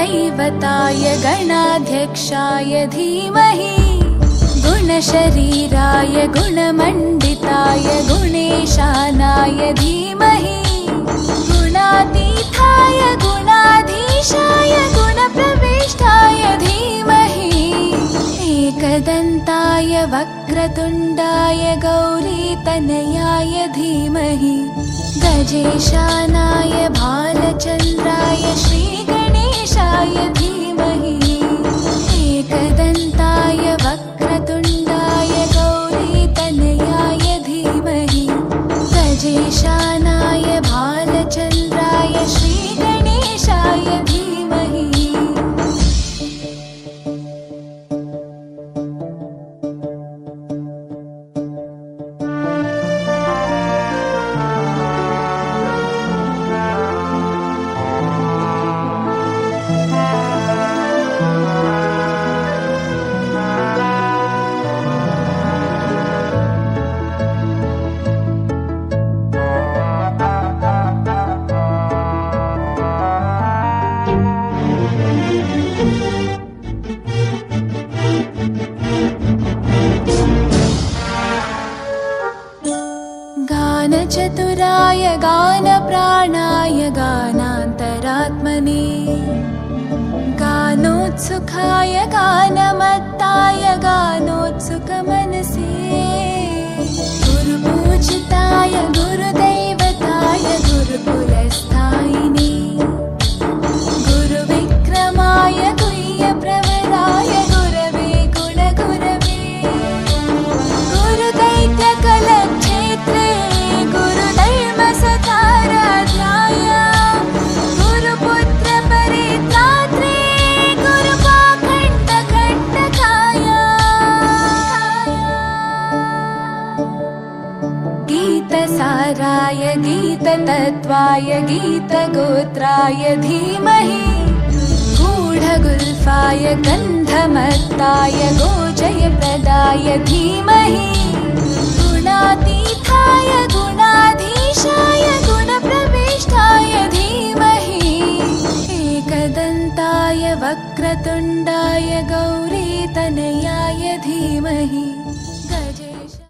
गुरुदैवताय गणाध्यक्षाय धीमहि गुणशरीराय गुणमण्डिताय गुणेशानाय धीमहि गुणातीताय गुणाधीशाय गुणप्रविष्टाय धीमहि एकदन्ताय वक्रतुण्डाय गौरीतनयाय धीमहि गजेशानाय भालचन्द्राय श्रीगणेशाय धीमहि एकदन्ताय वक्रतुण्डाय गौरीतनयाय धीमहि गजेशानाय भालचन्द्राय श्रीगणेशाय धीमहि। गानचतुराय गानप्राणाय गानान्तरात्मने गानोत्सुकाय गानमत्ताय गानोत्सुकमनसे गुरुपूजिताय गुरुदैवताय गुरुकुलस्थायिने गुरुविक्रमाय गुह्यप्रवराय गुरवे गुणगुरवे गुरुदैत्यकलक्षेत्रे गुरुधर्मसताराध्याय गुरुपुत्रपरित्रात्रे गुरुपाखण्डकण्टकाय गीतसाराय गीततत्त्वाय गीतगोत्राय धीमहि गूढगुल्फाय गन्धमत्ताय गोजयप्रदाय धीमहि